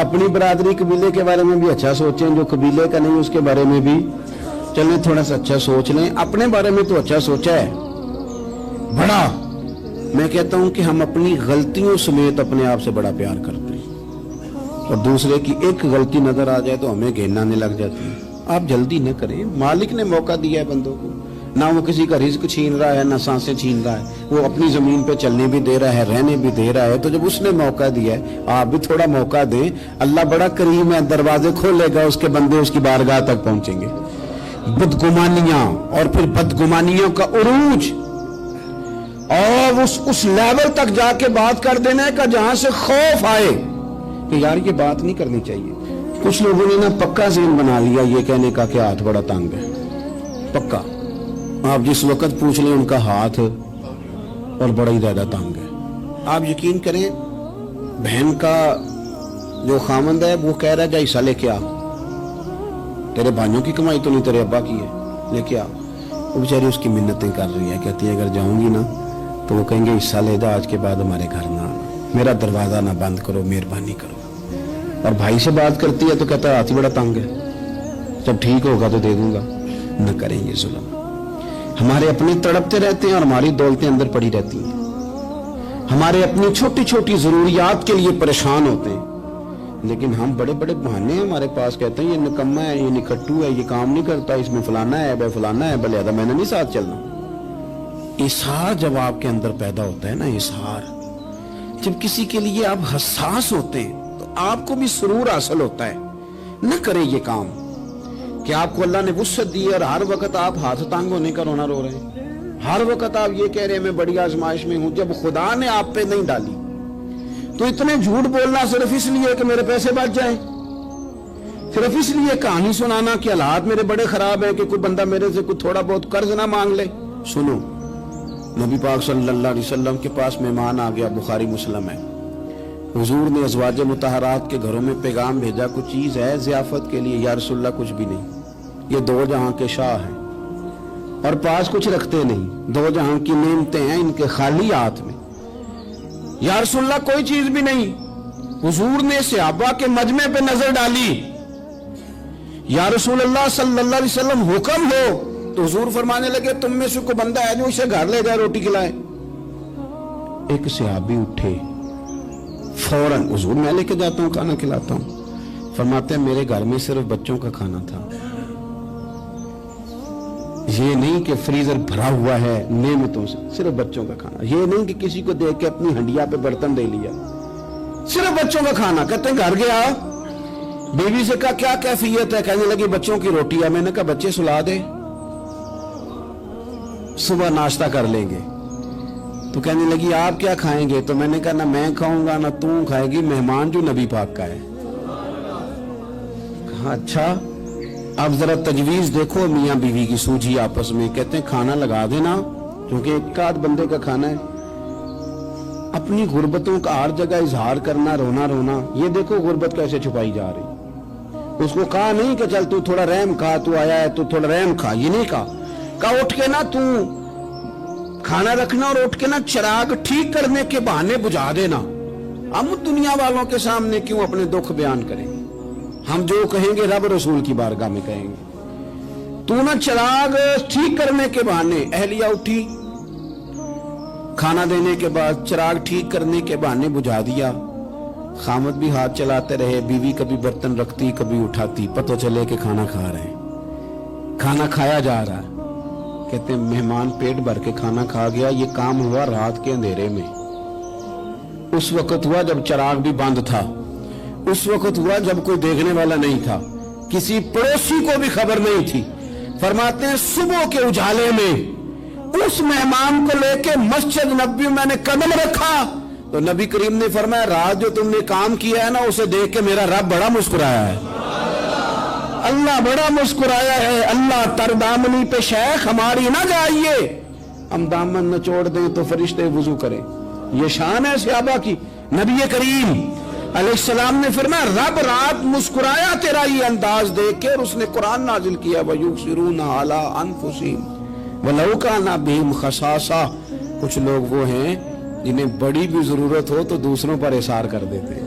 اپنی برادری قبیلے کے بارے میں بھی اچھا سوچیں, جو قبیلے کا نہیں اس کے بارے میں بھی چلیں تھوڑا سا اچھا سوچ لیں. اپنے بارے میں تو اچھا سوچا ہے بڑا. میں کہتا ہوں کہ ہم اپنی غلطیوں سمیت اپنے آپ سے بڑا پیار کرتے ہیں, اور دوسرے کی ایک غلطی نظر آ جائے تو ہمیں گھین آنے لگ جاتی ہے. آپ جلدی نہ کریں, مالک نے موقع دیا ہے بندوں کو, نہ وہ کسی کا رزق چھین رہا ہے نہ سانسیں چھین رہا ہے, وہ اپنی زمین پہ چلنے بھی دے رہا ہے, رہنے بھی دے رہا ہے. تو جب اس نے موقع دیا ہے آپ بھی تھوڑا موقع دیں. اللہ بڑا کریم ہے, دروازے کھولے گا, اس کے بندے اس کی بارگاہ تک پہنچیں گے. بدگمانیاں اور پھر بدگمانیوں کا عروج, اور اس لیول تک جا کے بات کر دینا کا جہاں سے خوف آئے کہ یار یہ بات نہیں کرنی چاہیے. کچھ لوگوں نے نا پکا ذہن بنا لیا یہ کہنے کا کہ ہاتھ بڑا تنگ ہے. پکا آپ جس وقت پوچھ لیں ان کا ہاتھ اور بڑا ہی زیادہ تنگ ہے. آپ یقین کریں بہن کا جو خامند ہے وہ کہہ رہا ہے جا حصہ لے کے آ, تیرے بھائیوں کی کمائی تو نہیں تیرے ابا کی ہے, لے کے آ. وہ بیچاری اس کی منتیں کر رہی ہے, کہتی ہے اگر جاؤں گی نا تو وہ کہیں گے حصہ لے جا, آج کے بعد ہمارے گھر نہ آنا, میرا دروازہ نہ بند کرو, مہربانی کرو. اور بھائی سے بات کرتی ہے تو کہتا ہے ہاتھ ہی بڑا تنگ ہے, جب ٹھیک ہوگا تو دے دوں گا. نہ کریں یہ ظلم. ہمارے اپنے تڑپتے رہتے ہیں اور ہماری دولتیں اندر پڑی رہتی ہیں. ہمارے اپنی چھوٹی چھوٹی ضروریات کے لیے پریشان ہوتے ہیں, لیکن ہم بڑے بڑے بہانے ہیں ہمارے پاس, کہتے ہیں یہ نکما ہے, یہ نکھٹو ہے, یہ کام نہیں کرتا, اس میں فلانا ہے, بے فلانا ہے, بلے میں نے نہیں ساتھ چلنا. اظہار جب آپ کے اندر پیدا ہوتا ہے نا, اظہار جب کسی کے لیے آپ حساس ہوتے ہیں تو آپ کو بھی سرور حاصل ہوتا ہے. نہ کریں یہ کام کہ آپ کو اللہ نے وسعت دی اور ہر وقت آپ ہاتھ تانگ ہونے کا رونا رو رہے ہیں, ہر وقت آپ یہ کہہ رہے ہیں میں بڑی آزمائش میں ہوں, جب خدا نے آپ پہ نہیں ڈالی. تو اتنے جھوٹ بولنا صرف اس لیے کہ میرے پیسے بچ جائیں, صرف اس لیے کہانی سنانا کہ حالات میرے بڑے خراب ہیں کہ کوئی بندہ میرے سے کوئی تھوڑا بہت قرض نہ مانگ لے. سنو, نبی پاک صلی اللہ علیہ وسلم کے پاس مہمان آ گیا, بخاری مسلم ہے. حضور نے ازواج مطہرات کے گھروں میں پیغام بھیجا, کچھ چیز ہے ضیافت کے لیے. یا رسول اللہ کچھ بھی نہیں, یہ دو جہاں کے شاہ ہیں اور پاس کچھ رکھتے نہیں, دو جہاں کی نعمتیں ہیں ان کے خالی ہاتھ میں. یا رسول اللہ کوئی چیز بھی نہیں. حضور نے صحابہ کے مجمع پہ نظر ڈالی, یا رسول اللہ صلی اللہ علیہ وسلم حکم ہو. تو حضور فرمانے لگے تم میں سے کوئی بندہ ہے جو اسے گھر لے جائے روٹی کھلائے. ایک صحابی اٹھے فوراً, حضور میں لے کے جاتا ہوں کھانا کھلاتا ہوں. فرماتے ہیں میرے گھر میں صرف بچوں کا کھانا تھا, یہ نہیں کہ فریزر بھرا ہوا ہے نعمتوں سے, صرف بچوں کا کھانا. یہ نہیں کہ کسی کو دیکھ کے اپنی ہنڈیا پہ برتن دے لیا, صرف بچوں کا کھانا. کہتے ہیں گھر گیا, بیوی سے کہا کیا کیفیت ہے, کہنے لگی بچوں کی روٹی ہے. میں نے کہا بچے سلا دے, صبح ناشتہ کر لیں گے. تو کہنے لگی آپ کیا کھائیں گے؟ تو میں نے کہا نہ میں کھاؤں گا نہ تم کھائے گی, مہمان جو نبی پاک کا ہے. کہا اچھا, اب ذرا تجویز دیکھو میاں بیوی کی سوجھی آپس میں. کہتے ہیں کھانا لگا دینا کیونکہ ایک آدھ بندے کا کھانا ہے. اپنی غربتوں کا ہر جگہ اظہار کرنا, رونا رونا. یہ دیکھو غربت کیسے چھپائی جا رہی. اس کو کہا نہیں کہ چل تو تھوڑا رحم کھا, تو آیا ہے تو تھوڑا رحم کھا, یہ نہیں کہا اٹھ کے نا تو کھانا رکھنا اور اٹھ کے نا چراغ ٹھیک کرنے کے بہانے بجھا دینا. ہم دنیا والوں کے سامنے کیوں اپنے دکھ بیان کریں؟ ہم جو کہیں گے رب رسول کی بارگاہ میں کہیں گے. تو نا چراغ ٹھیک کرنے کے بہانے. اہلیہ اٹھی, کھانا دینے کے بعد چراغ ٹھیک کرنے کے بہانے بجھا دیا. خامد بھی ہاتھ چلاتے رہے, بیوی کبھی برتن رکھتی کبھی اٹھاتی, پتہ چلے کہ کھانا کھا رہے ہیں, کھانا کھایا جا رہا ہے. کہتے ہیں مہمان پیٹ بھر کے کھانا کھا گیا. یہ کام ہوا رات کے اندھیرے میں, اس وقت ہوا جب چراغ بھی بند تھا, اس وقت ہوا جب کوئی دیکھنے والا نہیں تھا, کسی پڑوسی کو بھی خبر نہیں تھی. فرماتے ہیں صبح کے اجالے میں اس مہمان کو لے کے مسجد نبوی میں نے قدم رکھا تو نبی کریم نے فرمایا رات جو تم نے کام کیا ہے نا اسے دیکھ کے میرا رب بڑا مسکرایا ہے, اللہ بڑا مسکرایا ہے. اللہ تر دامنی پہ شیخ ہماری نہ جائیے, ہم دامن نہ چھوڑ دیں تو فرشتے وضو کریں. یہ شان ہے صحابہ کی. نبی کریم علیہ السلام نے فرمایا رب رات مسکرایا تیرا یہ انداز دیکھ کے, اور اس نے قرآن نازل کیا وَيُبْصِرُونَ عَلَىٰ أَنفُسِهِمْ وَلَوْ كَانَ بِهِمْ خَصَاصَةٌ. کچھ لوگ وہ ہیں جنہیں بڑی بھی ضرورت ہو تو دوسروں پر اثار کر دیتے ہیں.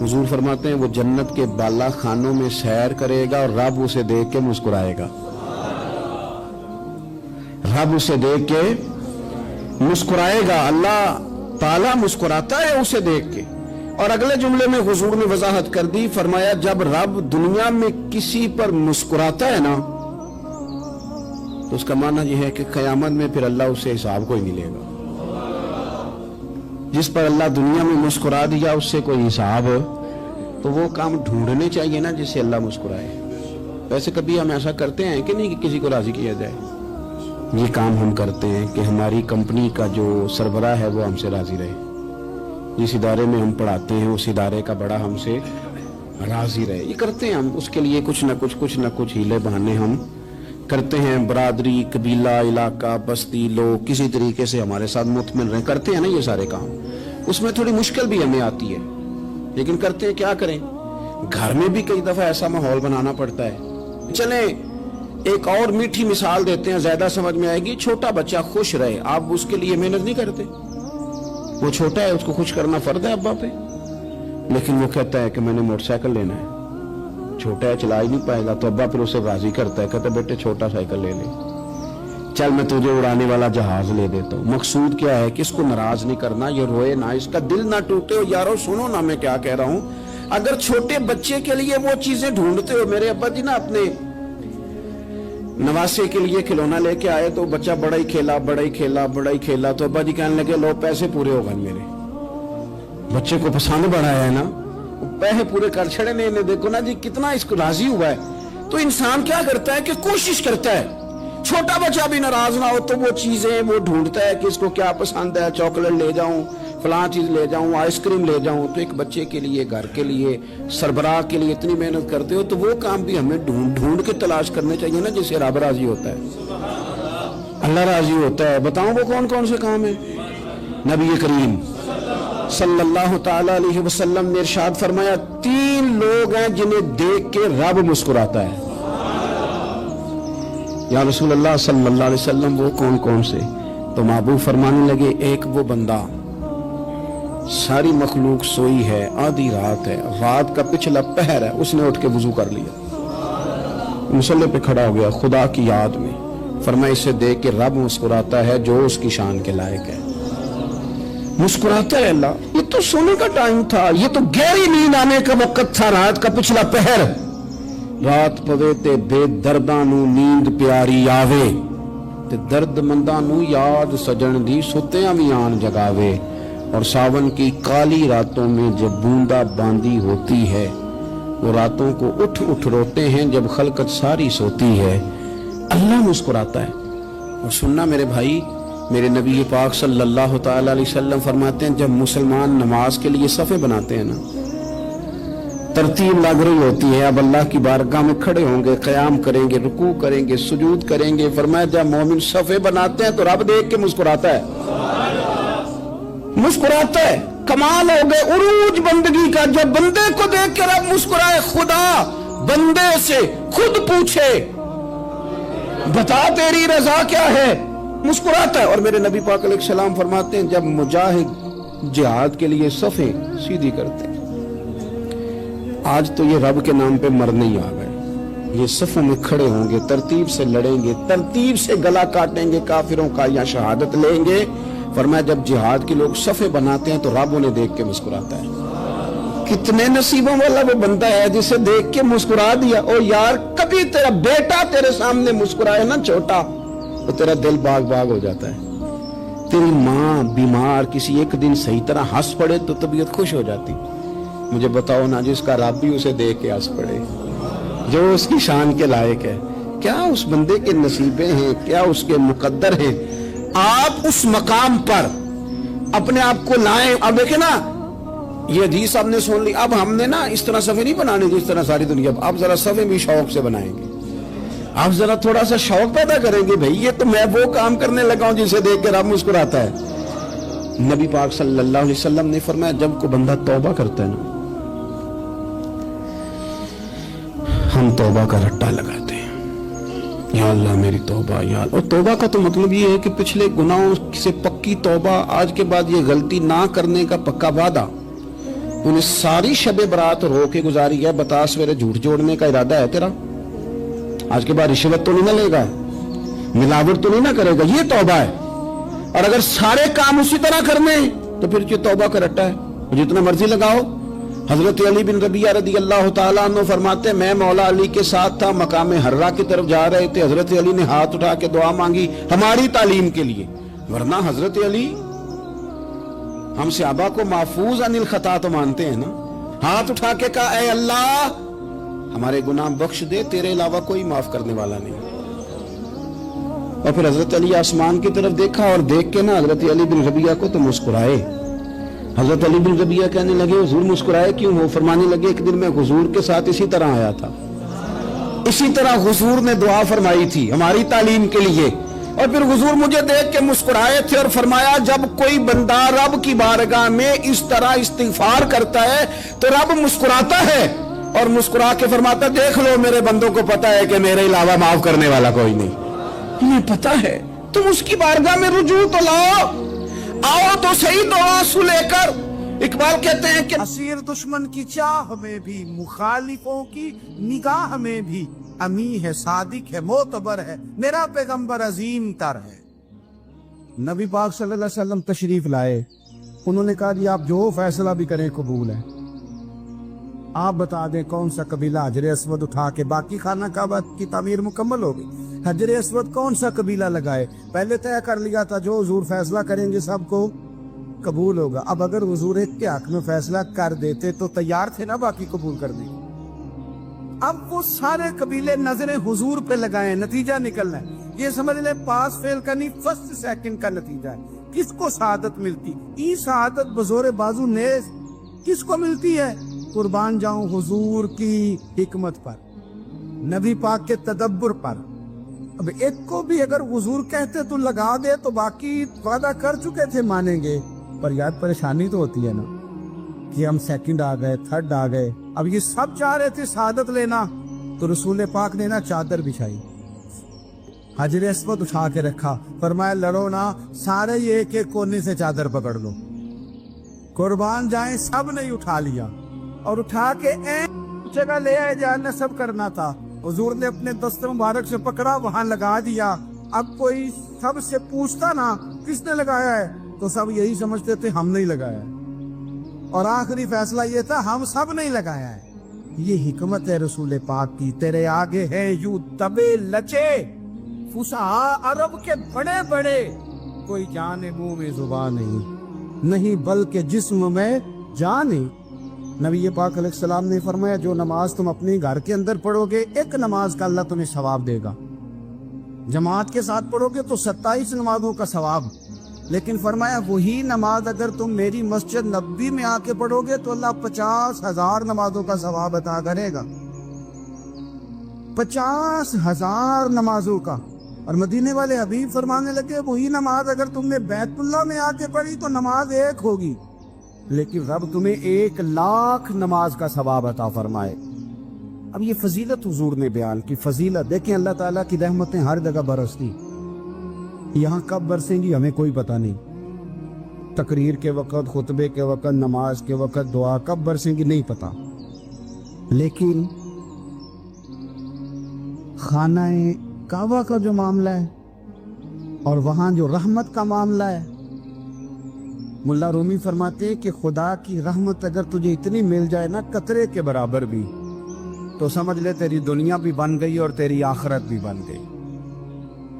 حضور فرماتے ہیں وہ جنت کے بالا خانوں میں سیر کرے گا اور رب اسے دیکھ کے مسکرائے گا، رب اسے دیکھ کے مسکرائے گا، اللہ تعالیٰ مسکراتا ہے اسے دیکھ کے۔ اور اگلے جملے میں حضور نے وضاحت کر دی، فرمایا جب رب دنیا میں کسی پر مسکراتا ہے نا تو اس کا معنی یہ ہے کہ قیامت میں پھر اللہ اسے حساب کوئی نہیں لے گا۔ جس پر اللہ دنیا میں مسکرا دیا اس سے کوئی حساب، تو وہ کام ڈھونڈنے چاہیے نا جس سے اللہ مسکرائے۔ ویسے کبھی ہم ایسا کرتے ہیں کہ نہیں کہ کسی کو راضی کیا جائے؟ یہ کام ہم کرتے ہیں کہ ہماری کمپنی کا جو سربراہ ہے وہ ہم سے راضی رہے، جس ادارے میں ہم پڑھاتے ہیں اس ادارے کا بڑا ہم سے راضی رہے۔ یہ کرتے ہیں ہم، اس کے لیے کچھ نہ کچھ ہیلے بہانے ہم کرتے ہیں۔ برادری، قبیلہ، علاقہ، بستی، لوگ کسی طریقے سے ہمارے ساتھ مطمئن رہیں، کرتے ہیں نا یہ سارے کام۔ اس میں تھوڑی مشکل بھی ہمیں آتی ہے لیکن کرتے ہیں، کیا کریں۔ گھر میں بھی کئی دفعہ ایسا ماحول بنانا پڑتا ہے۔ چلیں ایک اور میٹھی مثال دیتے ہیں، زیادہ سمجھ میں آئے گی۔ چھوٹا بچہ خوش رہے، آپ اس کے لیے محنت نہیں کرتے؟ وہ چھوٹا ہے، اس کو خوش کرنا فرض ہے ابا پہ، لیکن وہ کہتا ہے کہ میں نے موٹر سائیکل لینا ہے۔ چھوٹا ہے، چلا ہی نہیں پائے گا، تو ابا پھر اسے راضی کرتا ہے، کہتا ہے بیٹے چھوٹا سائیکل لے لے، چل میں تجھے اڑانے والا جہاز لے دیتا ہوں۔ مقصود کیا ہے کہ اس کو ناراض نہیں کرنا، یہ روئے نہ، اس کا دل نہ ٹوٹے۔ ہو یارو سنو نا میں کیا کہہ رہا ہوں، اگر چھوٹے بچے کے لیے وہ چیزیں ڈھونڈتے ہو، میرے ابا جی نا اپنے نواسے کے لیے کھلونا لے کے آئے تو بچہ بڑا ہی کھیلا تو ابا جی کہنے لگے لو پیسے پورے ہو گئے میرے۔ بچے کو پسند بڑا ہے نا، پیسے پورے کر چھڑے نے، انہیں دیکھو نا جی کتنا اس کو راضی ہوا ہے۔ تو انسان کیا کرتا ہے کہ کوشش کرتا ہے، چھوٹا بچہ بھی ناراض نہ ہو تو وہ چیزیں وہ ڈھونڈتا ہے کہ اس کو کیا پسند ہے، چاکلیٹ لے جاؤں، فلاں چیز لے جاؤں، آئس کریم لے جاؤں۔ تو ایک بچے کے لیے، گھر کے لیے، سربراہ کے لیے اتنی محنت کرتے ہو تو وہ کام بھی ہمیں ڈھونڈ کے تلاش کرنے چاہیے نا جس سے رب راضی ہوتا ہے، اللہ راضی ہوتا ہے۔ بتاؤں وہ کون کون سے کام ہیں؟ نبی کریم صلی اللہ تعالی علیہ وسلم نے ارشاد فرمایا 3 لوگ ہیں جنہیں دیکھ کے رب مسکراتا ہے۔ یا رسول اللہ صلی اللہ علیہ وسلم وہ کون کون سے؟ تو محبوب فرمانے لگے ایک وہ بندہ ساری مخلوق سوئی ہے، آدھی رات ہے، رات کا پچھلا پہر ہے، اس نے اٹھ کے وضو کر لیا، مصلی پہ کھڑا ہو گیا خدا کی یاد میں، فرمایا اسے دیکھ کے رب مسکراتا ہے جو اس کی شان کے لائق ہے۔ مسکراتا ہے اللہ۔ یہ تو سونے کا ٹائم تھا، یہ تو گہری نیند آنے کا وقت تھا، رات کا پچھلا پہر۔ رات پوے تے بے درداں نو نیند پیاری آوے، تے درد منداں نو یاد سجن دی ستیاں وی آن جگاوے۔ اور ساون کی کالی راتوں میں جب بوندا باندی ہوتی ہے، وہ راتوں کو اٹھ اٹھ روتے ہیں جب خلقت ساری سوتی ہے۔ اللہ مسکراتا ہے۔ اور سننا میرے بھائی، میرے نبی پاک صلی اللہ تعالی علیہ وسلم فرماتے ہیں جب مسلمان نماز کے لیے صفیں بناتے ہیں نا، ترتیب لگ رہی ہوتی ہے، اب اللہ کی بارگاہ میں کھڑے ہوں گے، قیام کریں گے، رکوع کریں گے، سجود کریں گے، فرمایا جب مومن صفیں بناتے ہیں تو رب دیکھ کے مسکراتا ہے، مسکراتا ہے۔ کمال ہو گئے عروج بندگی کا، جو بندے کو دیکھ کے رب مسکرائے۔ خدا بندے سے خود پوچھے بتا تیری رضا کیا ہے، مسکراتا ہے۔ اور میرے نبی پاک علیہ السلام فرماتے ہیں جب مجاہد جہاد کے لیے صفیں سیدھی کرتے ہیں، آج تو یہ رب کے نام پہ مرنے ہی آ گئے، یہ صفوں میں کھڑے ہوں گے، ترتیب سے لڑیں گے، ترتیب سے گلا کاٹیں گے کافروں کا یا شہادت لیں گے۔ فرمایا جب جہاد کے لوگ صفیں بناتے ہیں تو رب انہیں دیکھ کے مسکراتا ہے۔ کتنے نصیبوں والا وہ بندہ ہے جسے دیکھ کے مسکرا دیا۔ او یار کبھی تیرا بیٹا تیرے سامنے مسکرائے نا چھوٹا، تو تیرا دل باغ باغ ہو جاتا ہے۔ تیری ماں بیمار کسی ایک دن صحیح طرح ہنس پڑے تو طبیعت خوش ہو جاتی۔ مجھے بتاؤ نا جس کا رب بھی اسے دیکھ کے ہنس پڑے، جو اس کی شان کے لائق ہے، کیا اس بندے کے نصیبیں ہیں، کیا اس کے مقدر ہیں۔ آپ اس مقام پر اپنے آپ کو لائیں۔ اب دیکھیں نا یہ حدیث آپ نے سن لی، اب ہم نے نا اس طرح صفحے نہیں بنانے جس طرح ساری دنیا، اب ذرا صفحے بھی شوق سے بنائیں گے، آپ ذرا تھوڑا سا شوق پیدا کریں گے، بھئی یہ تو میں وہ کام کرنے لگا ہوں جسے دیکھ کے رب مسکراتا ہے۔ نبی پاک صلی اللہ علیہ وسلم نے فرمایا جب کوئی بندہ توبہ کرتا ہے نا، ہم توبہ کا رٹا لگاتے ہیں، یا اللہ میری توبہ، یا اللہ۔ اور توبہ کا تو مطلب یہ ہے کہ پچھلے گناہوں سے پکی توبہ، آج کے بعد یہ غلطی نہ کرنے کا پکا وعدہ۔ انہیں ساری شب برات رو کے گزاری ہے. بتا سویرے جھوٹ جوڑنے کا ارادہ ہے تیرا؟ آج کے بعد رشوت تو نہیں نہ لے گا, ملاوٹ تو نہیں نہ کرے گا, یہ توبہ ہے. اور اگر سارے کام اسی طرح کرنے تو پھر یہ توبہ کا رٹا ہے, جتنا مرضی لگاؤ. حضرت علی بن ربیعہ رضی اللہ تعالیٰ عنہ فرماتے میں مولا علی کے ساتھ تھا, مقام حرہ کی طرف جا رہے تھے, حضرت علی نے ہاتھ اٹھا کے دعا مانگی ہماری تعلیم کے لیے. ورنہ حضرت علی ہم صحابہ کو محفوظ عن الخطا تو مانتے ہیں نا. ہاتھ اٹھا کے کہا اے اللہ ہمارے گناہ بخش دے, تیرے علاوہ کوئی معاف کرنے والا نہیں. اور پھر حضرت علی آسمان کی طرف دیکھا اور دیکھ کے نا حضرت علی بن ربیعہ کو تو مسکرائے. حضرت علی بن ربیعہ کہنے لگے حضور مسکرائے کیوں؟ وہ فرمانے لگے ایک دن میں حضور کے ساتھ اسی طرح آیا تھا, اسی طرح حضور نے دعا فرمائی تھی ہماری تعلیم کے لیے, اور پھر حضور مجھے دیکھ کے مسکرائے تھے اور فرمایا جب کوئی بندہ رب کی بارگاہ میں اس طرح استغفار کرتا ہے تو رب مسکراتا ہے اور مسکرا کے فرماتا دیکھ لو میرے بندوں کو پتا ہے کہ میرے علاوہ معاف کرنے والا کوئی نہیں. انہیں پتا ہے, تم اس کی بارگاہ میں رجوع تو لاؤ, آؤ تو صحیح دعا سو لے کر. اقبال کہتے ہیں کہ اسیر دشمن کی چاہ میں بھی, مخالفوں کی نگاہ میں بھی, امی ہے صادق ہے معتبر ہے, میرا پیغمبر عظیم تر ہے. نبی پاک صلی اللہ علیہ وسلم تشریف لائے, انہوں نے کہا جی آپ جو فیصلہ بھی کریں قبول ہے. آپ بتا دیں کون سا قبیلہ حجر اسود اٹھا کے باقی خانہ کعبہ کی تعمیر مکمل ہوگی, حجر اسود کون سا قبیلہ لگائے, پہلے طے کر لیا تھا جو حضور فیصلہ کریں گے سب کو قبول ہوگا. اب اگر حضور ایک کے حق میں فیصلہ کر دیتے تو تیار تھے نا باقی قبول کرنے. اب وہ سارے قبیلے نظریں حضور پہ لگائیں, نتیجہ نکلنا ہے. یہ سمجھ لیں پاس فیل کا نہیں, فرسٹ سیکنڈ کا نتیجہ ہے. کس کو سعادت ملتی؟ ای سعادت بزور بازو نیز کس کو ملتی ہے؟ قربان جاؤں حضور کی حکمت پر, نبی پاک کے تدبر پر. اب ایک کو بھی اگر حضور کہتے تو لگا دے تو باقی وعدہ کر چکے تھے مانیں گے, پر یاد پریشانی تو ہوتی ہے نا کہ ہم سیکنڈ آ گئے, تھرڈ آ گئے. اب یہ سب چاہ رہے تھے سعادت لینا, تو رسول پاک نے نا چادر بچھائی, حجر اسود اٹھا کے رکھا, فرمایا لڑو نا, سارے یہ ایک ایک کونے سے چادر پکڑ لو. قربان جائیں سب نے اٹھا لیا اور اٹھا کے جگہ لے آئے جہاں نصب کرنا تھا. حضور نے اپنے دست مبارک سے پکڑا, وہاں لگا دیا. اب کوئی سب سے پوچھتا نا کس نے لگایا ہے تو سب یہی سمجھتے تھے ہم نہیں لگایا ہے, اور آخری فیصلہ یہ تھا ہم سب نہیں لگایا ہے. یہ حکمت ہے رسول پاک کی. تیرے آگے ہے یوں دبے لچے فصحا عرب کے بڑے بڑے, کوئی جان منہ میں زبان نہیں بلکہ جسم میں جان نہیں. نبی پاک علیہ السلام نے فرمایا جو نماز تم اپنے گھر کے اندر پڑھو گے ایک نماز کا اللہ تمہیں ثواب دے گا, جماعت کے ساتھ پڑھو گے تو 27 نمازوں کا ثواب. لیکن فرمایا وہی نماز اگر تم میری مسجد نبوی میں آ کے پڑھو گے تو اللہ 50,000 نمازوں کا ثواب عطا کرے گا, 50,000 نمازوں کا. اور مدینے والے حبیب فرمانے لگے وہی نماز اگر تم نے بیت اللہ میں آ کے پڑھی تو نماز ایک ہوگی, لیکن رب تمہیں 1,00,000 نماز کا ثواب عطا فرمائے. اب یہ فضیلت حضور نے بیان کی. فضیلت دیکھیں, اللہ تعالیٰ کی رحمتیں ہر جگہ برستی, یہاں کب برسیں گی ہمیں کوئی پتہ نہیں. تقریر کے وقت, خطبے کے وقت, نماز کے وقت, دعا کب برسیں گی نہیں پتہ. لیکن خانہ کعبہ کا جو معاملہ ہے اور وہاں جو رحمت کا معاملہ ہے, ملا رومی فرماتے کہ خدا کی رحمت اگر تجھے اتنی مل جائے نا قطرے کے برابر بھی, تو سمجھ لے تیری دنیا بھی بن گئی اور تیری آخرت بھی بن گئی.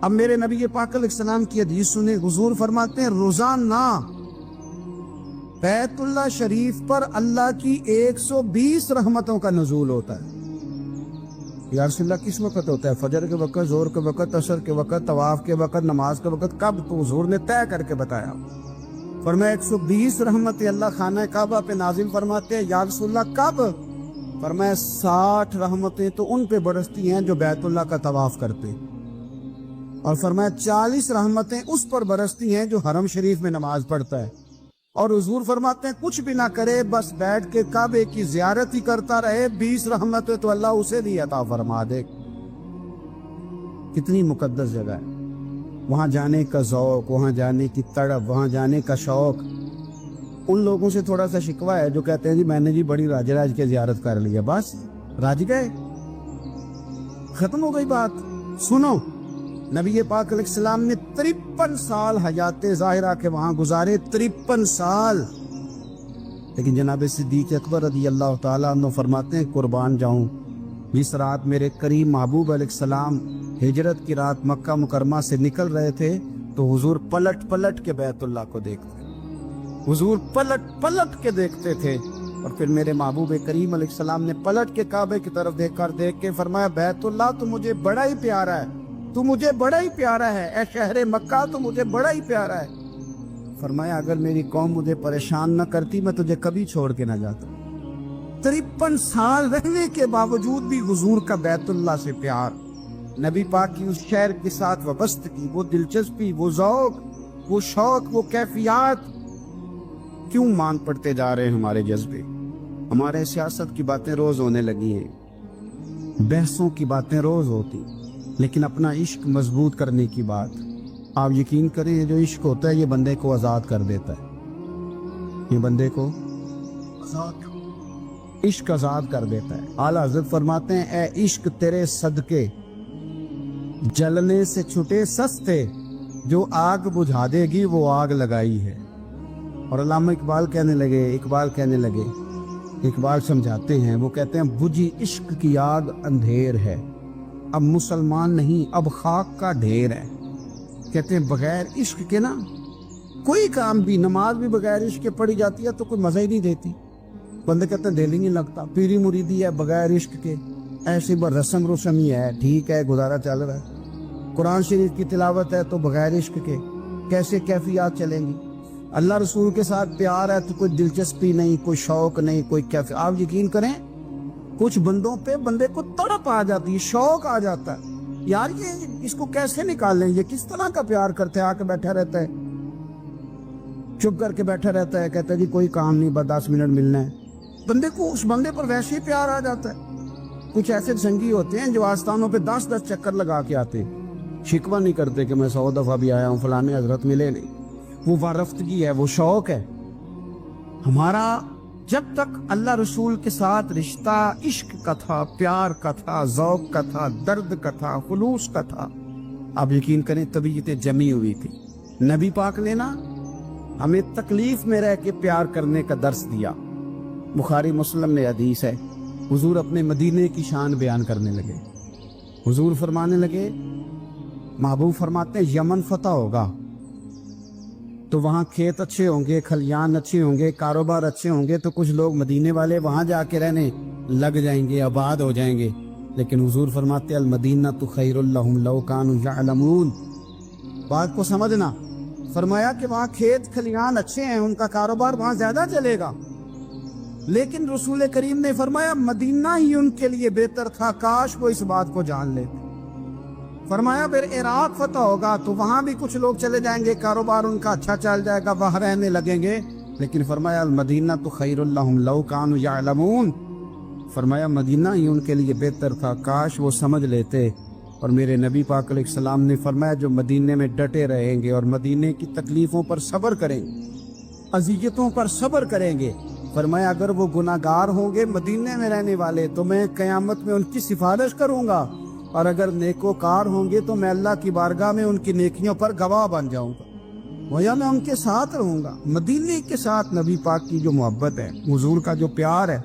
اب میرے نبی پاک علیہ السلام کی حدیث سنے, حضور فرماتے ہیں روزانہ بیت اللہ شریف پر اللہ کی 120 رحمتوں کا نزول ہوتا ہے. یا رسول اللہ کس وقت ہوتا ہے؟ فجر کے وقت, ظہر کے وقت, عصر کے وقت, طواف کے وقت, نماز کے وقت. کب؟ تو حضور نے طے کر کے بتایا. فرمایا 120 رحمتیں اللہ خانہ کعبہ پہ نازل فرماتے ہیں. یا رسول اللہ کب؟ فرمایا 60 رحمتیں تو ان پہ برستی ہیں جو بیت اللہ کا طواف کرتے, اور فرمایا 40 رحمتیں اس پر برستی ہیں جو حرم شریف میں نماز پڑھتا ہے. اور حضور فرماتے ہیں کچھ بھی نہ کرے, بس بیٹھ کے کعبے کی زیارت ہی کرتا رہے, 20 رحمتیں تو اللہ اسے بھی عطا فرما دے. کتنی مقدس جگہ ہے, وہاں جانے کا ذوق, وہاں جانے کی تڑپ, وہاں جانے کا شوق. ان لوگوں سے تھوڑا سا شکوہ ہے جو کہتے ہیں جی میں نے جی بڑی راج راج کے زیارت کر لی ہے، بس راج گئے، ختم ہو گئی بات۔ سنو، نبی پاک علیہ السلام نے 53 سال حیات ظاہرہ کے وہاں گزارے، 53 سال، لیکن جناب صدیق اکبر رضی اللہ تعالیٰ عنہ فرماتے ہیں قربان جاؤں، جس رات میرے کریم محبوب علیہ السلام ہجرت کی رات مکہ مکرمہ سے نکل رہے تھے تو حضور پلٹ پلٹ کے بیت اللہ کو دیکھتے، حضور پلٹ پلٹ کے دیکھتے تھے، اور پھر میرے محبوب کریم علیہ السلام نے پلٹ کے کعبے کی طرف دیکھ کے فرمایا بیت اللہ تو مجھے بڑا ہی پیارا ہے، تو مجھے بڑا ہی پیارا ہے، اے شہر مکہ تو مجھے بڑا ہی پیارا ہے۔ فرمایا اگر میری قوم مجھے پریشان نہ کرتی میں تجھے کبھی چھوڑ کے نہ جاتا۔ 53 سال رہنے کے باوجود بھی حضور کا بیت اللہ سے پیار، نبی پاک کی اس شہر کے ساتھ وابستگی، وہ دلچسپی، وہ ذوق، وہ شوق، وہ کیفیات، کیوں مان پڑتے جا رہے ہیں ہمارے جذبے؟ ہمارے سیاست کی باتیں روز ہونے لگی ہیں، بحثوں کی باتیں روز ہوتی، لیکن اپنا عشق مضبوط کرنے کی بات، آپ یقین کریں یہ جو عشق ہوتا ہے یہ بندے کو آزاد کر دیتا ہے، یہ بندے کو عشق آزاد کر دیتا ہے۔ اعلیٰ حضرت فرماتے ہیں اے عشق تیرے صدقے جلنے سے چھٹے سستے، جو آگ بجھا دے گی وہ آگ لگائی ہے۔ اور علامہ اقبال کہنے لگے اقبال سمجھاتے ہیں، وہ کہتے ہیں بجھی عشق کی آگ اندھیر ہے، اب مسلمان نہیں اب خاک کا ڈھیر ہے۔ کہتے ہیں بغیر عشق کے نا کوئی کام بھی، نماز بھی بغیر عشق کے پڑھی جاتی ہے تو کوئی مزہ ہی نہیں دیتی، بندے کہتے ہیں دل ہی نہیں لگتا، پیری مریدی ہے بغیر عشق کے ایسے رسم ہی ہے، ٹھیک ہے گزارا چل رہا ہے، قرآن شریف کی تلاوت ہے تو بغیر عشق کے کیسے کیفیات چلیں گی؟ اللہ رسول کے ساتھ پیار ہے تو کوئی دلچسپی نہیں، کوئی شوق نہیں، کوئی کیفیت۔ آپ یقین کریں کچھ بندوں پہ بندے کو تڑپ آ جاتی ہے، شوق آ جاتا ہے، یار یہ اس کو کیسے نکالیں، یہ کس طرح کا پیار کرتے ہیں، آ کے بیٹھا رہتا ہے، چپ کر کے بیٹھا رہتا ہے، کہتا ہے جی کوئی کام نہیں بس 10 منٹ ملنا ہے، بندے کو اس بندے پر ویسے ہی پیار آ جاتا ہے۔ کچھ ایسے سنگی ہوتے ہیں جو آستانوں پہ 10 چکر لگا کے آتے ہیں، شکوہ نہیں کرتے کہ میں 100 دفعہ بھی آیا ہوں فلانے حضرت ملے نہیں، وہ وارفتگی ہے، وہ شوق ہے ہمارا۔ جب تک اللہ رسول کے ساتھ رشتہ عشق کا تھا، پیار کا تھا، ذوق کا تھا، درد کا تھا، خلوص کا تھا، آپ یقین کریں طبیعتیں جمی ہوئی تھی۔ نبی پاک نے نا ہمیں تکلیف میں رہ کے پیار کرنے کا درس دیا۔ بخاری مسلم میں حدیث ہے، حضور اپنے مدینے کی شان بیان کرنے لگے، حضور فرمانے لگے، محبوب فرماتے ہیں یمن فتح ہوگا تو وہاں کھیت اچھے ہوں گے، کھلیان اچھے ہوں گے، کاروبار اچھے ہوں گے، تو کچھ لوگ مدینے والے وہاں جا کے رہنے لگ جائیں گے، آباد ہو جائیں گے، لیکن حضور فرماتے ہیں المدینہ تو خیر لہم لو کانوا یعلمون۔ بات کو سمجھنا، فرمایا کہ وہاں کھیت کھلیان اچھے ہیں، ان کا کاروبار وہاں زیادہ چلے گا، لیکن رسول کریم نے فرمایا مدینہ ہی ان کے لیے بہتر تھا، کاش وہ اس بات کو جان لیتے۔ فرمایا پھر عراق فتح ہوگا تو وہاں بھی کچھ لوگ چلے جائیں گے، کاروبار ان کا اچھا چل جائے گا، وہاں رہنے لگیں گے، لیکن فرمایا المدینہ تو خیر لہم لو کانوا یعلمون، فرمایا مدینہ ہی ان کے لیے بہتر تھا، کاش وہ سمجھ لیتے۔ اور میرے نبی پاک علیہ السلام نے فرمایا جو مدینے میں ڈٹے رہیں گے اور مدینے کی تکلیفوں پر صبر کریں گے، اذیتوں پر صبر کریں گے، فرمایا اگر وہ گناہ گار ہوں گے مدینے میں رہنے والے تو میں قیامت میں ان کی سفارش کروں گا، اور اگر نیکوکار ہوں گے تو میں اللہ کی بارگاہ میں ان کی نیکیوں پر گواہ بن جاؤں گا، گویا میں ان کے ساتھ رہوں گا۔ مدینے کے ساتھ نبی پاک کی جو محبت ہے، حضور کا جو پیار ہے،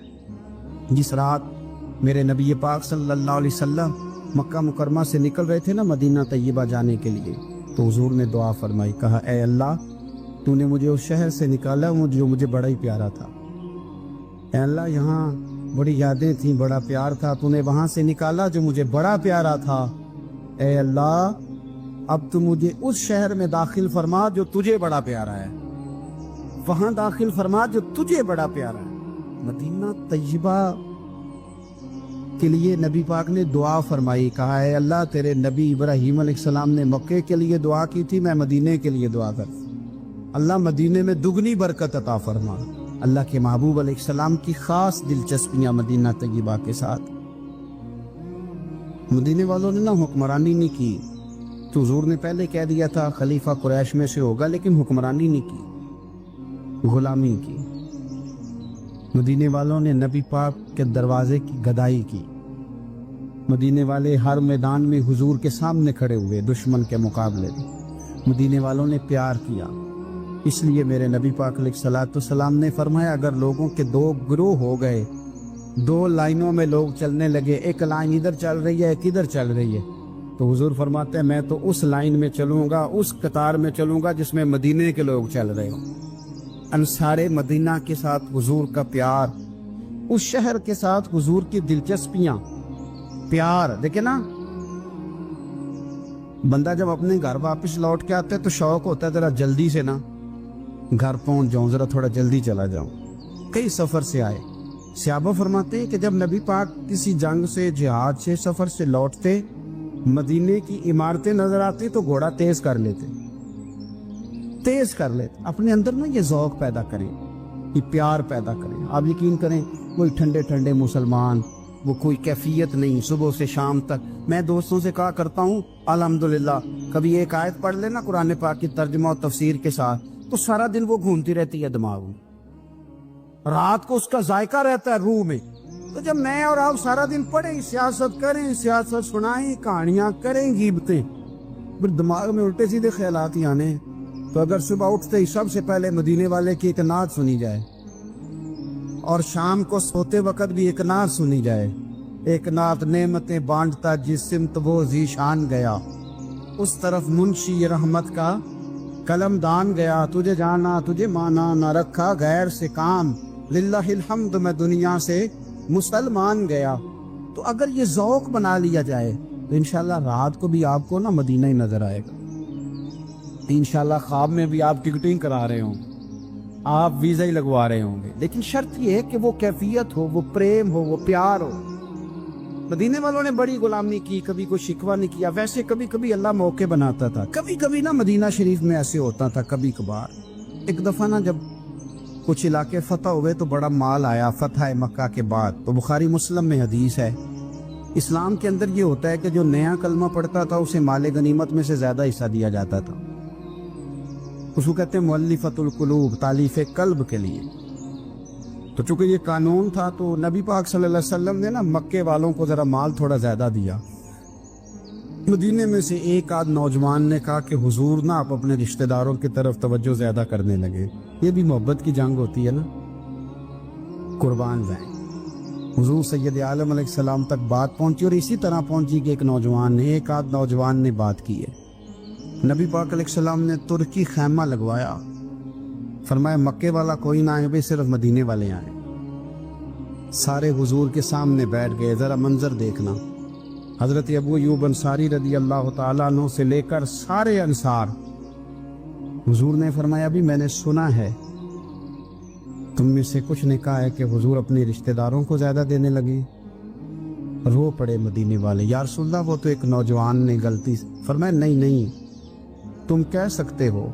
جس رات میرے نبی پاک صلی اللہ علیہ وسلم مکہ مکرمہ سے نکل رہے تھے نا مدینہ طیبہ جانے کے لیے، تو حضور نے دعا فرمائی، کہا اے اللہ تو نے مجھے اس شہر سے نکالا جو مجھے بڑا ہی پیارا تھا، اے اللہ یہاں بڑی یادیں تھیں، بڑا پیار تھا، تو نے وہاں سے نکالا جو مجھے بڑا پیارا تھا، اے اللہ اب تو مجھے اس شہر میں داخل فرما جو تجھے بڑا پیارا ہے، وہاں داخل فرما جو تجھے بڑا پیارا ہے۔ مدینہ طیبہ کے لیے نبی پاک نے دعا فرمائی، کہا اے اللہ تیرے نبی ابراہیم علیہ السلام نے مکے کے لیے دعا کی تھی، میں مدینے کے لیے دعا کر، اللہ مدینے میں دگنی برکت عطا فرما۔ اللہ کے محبوب علیہ السلام کی خاص دلچسپیاں مدینہ طیبہ کے ساتھ، مدینے والوں نے نہ حکمرانی نہیں کی، تو حضور نے پہلے کہہ دیا تھا خلیفہ قریش میں سے ہوگا، لیکن حکمرانی نہیں کی، غلامی کی، مدینے والوں نے نبی پاک کے دروازے کی گدائی کی، مدینے والے ہر میدان میں حضور کے سامنے کھڑے ہوئے دشمن کے مقابلے میں، مدینے والوں نے پیار کیا۔ اس لیے میرے نبی پاک علیہ الصلوۃ والسلام نے فرمایا اگر لوگوں کے دو گروہ ہو گئے، دو لائنوں میں لوگ چلنے لگے، ایک لائن ادھر چل رہی ہے ایک ادھر چل رہی ہے، تو حضور فرماتے ہیں میں تو اس لائن میں چلوں گا، اس قطار میں چلوں گا جس میں مدینے کے لوگ چل رہے ہوں۔ انصار مدینہ کے ساتھ حضور کا پیار، اس شہر کے ساتھ حضور کی دلچسپیاں، پیار دیکھیں نا، بندہ جب اپنے گھر واپس لوٹ کے آتا ہے تو شوق ہوتا ہے ذرا جلدی سے نا گھر پہنچ جاؤں، ذرا تھوڑا جلدی چلا جاؤں۔ کئی سفر سے آئے، صحابہ فرماتے ہیں کہ جب نبی پاک کسی جنگ سے، جہاد سے، سفر سے لوٹتے، مدینے کی عمارتیں نظر آتی تو گھوڑا تیز کر لیتے، اپنے اندر نا یہ ذوق پیدا کریں، یہ پیار پیدا کریں۔ آپ یقین کریں کوئی ٹھنڈے ٹھنڈے مسلمان، وہ کوئی کیفیت نہیں، صبح سے شام تک میں دوستوں سے کہا کرتا ہوں الحمدللہ کبھی ایک آیت پڑھ لینا قرآن پاک کی ترجمہ اور تفسیر کے ساتھ تو سارا دن وہ گھومتی رہتی ہے دماغ میں، رات کو اس کا ذائقہ رہتا ہے روح میں۔ تو جب میں اور آپ سارا دن پڑھیں، سیاست کریں، سیاست سنائیں، کہانیاں کریں، غیبتیں، پھر دماغ میں الٹے سیدھے خیالات ہی آنے۔ تو اگر صبح اٹھتے ہی سب سے پہلے مدینے والے کی ایک نعت سنی جائے اور شام کو سوتے وقت بھی ایک نعت سنی جائے، ایک نعت نعمتیں بانٹتا جس سمت وہ ذیشان گیا، اس طرف منشی رحمت کا قلم دان گیا، تجھے جانا تجھے مانا نہ رکھا غیر سے کام، للہ الحمد میں دنیا سے مسلمان گیا۔ تو اگر یہ ذوق بنا لیا جائے تو انشاءاللہ رات کو بھی آپ کو نا مدینہ ہی نظر آئے گا، انشاءاللہ خواب میں بھی آپ ٹکٹنگ کرا رہے ہوں، آپ ویزا ہی لگوا رہے ہوں گے، لیکن شرط یہ ہے کہ وہ کیفیت ہو، وہ پریم ہو، وہ پیار ہو۔ مدینے والوں نے بڑی غلامی کی، کبھی کوئی شکوہ نہیں کیا، ویسے کبھی کبھی اللہ موقع بناتا تھا، کبھی کبھی نا مدینہ شریف میں ایسے ہوتا تھا کبھی کبھار۔ ایک دفعہ نا جب کچھ علاقے فتح ہوئے تو بڑا مال آیا فتح مکہ کے بعد، تو بخاری مسلم میں حدیث ہے، اسلام کے اندر یہ ہوتا ہے کہ جو نیا کلمہ پڑھتا تھا اسے مال غنیمت میں سے زیادہ حصہ دیا جاتا تھا، اس کو کہتے ہیں مؤلفۃ القلوب، تالیف قلب کے لیے۔ تو چونکہ یہ قانون تھا تو نبی پاک صلی اللہ علیہ وسلم نے نا مکے والوں کو ذرا مال تھوڑا زیادہ دیا۔ مدینے میں سے ایک آدھ نوجوان نے کہا کہ حضور نا آپ اپنے رشتہ داروں کی طرف توجہ زیادہ کرنے لگے، یہ بھی محبت کی جنگ ہوتی ہے نا، قربان جائیں۔ حضور سید عالم علیہ السلام تک بات پہنچی اور اسی طرح پہنچی کہ ایک آدھ نوجوان نے بات کی ہے۔ نبی پاک علیہ السلام نے ترکی خیمہ لگوایا، فرمایا مکے والا کوئی نہ آئے بھائی، صرف مدینے والے آئیں۔ سارے حضور کے سامنے بیٹھ گئے، ذرا منظر دیکھنا، حضرت ابو ایوب انصاری رضی اللہ تعالیٰ عنہ سے لے کر سارے انصار۔ حضور نے فرمایا بھی میں نے سنا ہے تم میں سے کچھ نے کہا ہے کہ حضور اپنے رشتہ داروں کو زیادہ دینے لگے۔ رو پڑے مدینے والے، یا رسول اللہ وہ تو ایک نوجوان نے غلطی۔ فرمایا نہیں تم کہہ سکتے ہو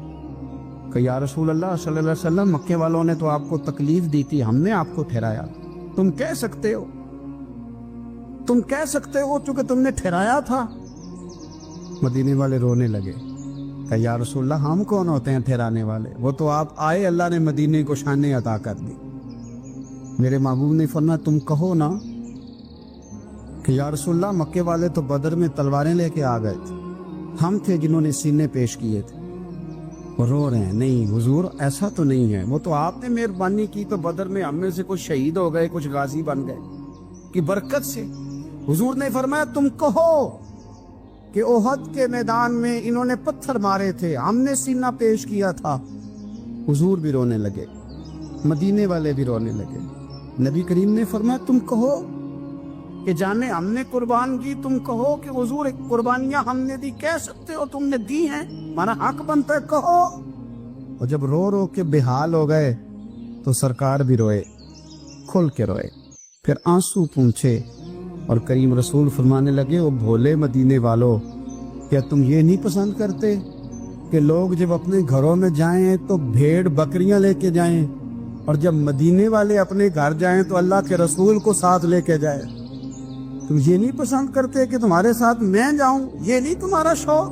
کہ یا رسول اللہ صلی اللہ علیہ وسلم مکے والوں نے تو آپ کو تکلیف دی تھی، ہم نے آپ کو ٹھہرایا، تم کہہ سکتے ہو چونکہ تم نے ٹھہرایا تھا۔ مدینے والے رونے لگے کہ یا رسول اللہ ہم کون ہوتے ہیں ٹھہرانے والے، وہ تو آپ آئے، اللہ نے مدینے کو شانیں عطا کر دی۔ میرے محبوب نے فرمایا تم کہو نا کہ یا رسول اللہ مکے والے تو بدر میں تلواریں لے کے آ گئے تھے، ہم تھے جنہوں نے سینے پیش کیے تھے۔ وہ رو رہے ہیں، نہیں حضور ایسا تو نہیں ہے، وہ تو آپ نے مہربانی کی تو بدر میں ہم میں سے کچھ شہید ہو گئے، کچھ غازی بن گئے کی برکت سے۔ حضور نے فرمایا تم کہو کہ احد کے میدان میں انہوں نے پتھر مارے تھے، ہم نے سینہ پیش کیا تھا۔ حضور بھی رونے لگے، مدینے والے بھی رونے لگے۔ نبی کریم نے فرمایا تم کہو کہ جانے ہم نے قربان کی، تم کہو کہ حضور ایک قربانیاں ہم نے دی، کہہ سکتے ہو تم نے دی ہیں، ہمارا حق بنتا ہے کہو۔ اور جب رو رو کے بے حال ہو گئے تو سرکار بھی روئے، کھل کے روئے، پھر آنسو پونچھے اور کریم رسول فرمانے لگے وہ بھولے مدینے والو، کیا تم یہ نہیں پسند کرتے کہ لوگ جب اپنے گھروں میں جائیں تو بھیڑ بکریاں لے کے جائیں، اور جب مدینے والے اپنے گھر جائیں تو اللہ کے رسول کو ساتھ لے کے جائیں؟ تم یہ نہیں پسند کرتے کہ تمہارے ساتھ میں جاؤں؟ یہ نہیں تمہارا شوق؟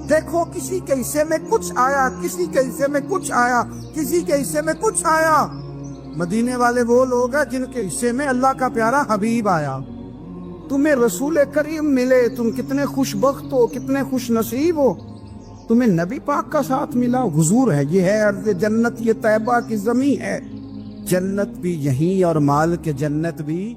دیکھو کسی کے حصے میں کچھ آیا، کسی کے حصے میں کچھ آیا، کسی کے حصے میں کچھ آیا۔ مدینے والے وہ لوگ ہیں جن کے حصے میں اللہ کا پیارا حبیب آیا۔ تمہیں رسول کریم ملے، تم کتنے خوش بخت ہو، کتنے خوش نصیب ہو۔ تمہیں نبی پاک کا ساتھ ملا، حضور ہے، یہ ہے ارض جنت، یہ طیبہ کی زمین ہے۔ جنت بھی یہیں اور مال کے جنت بھی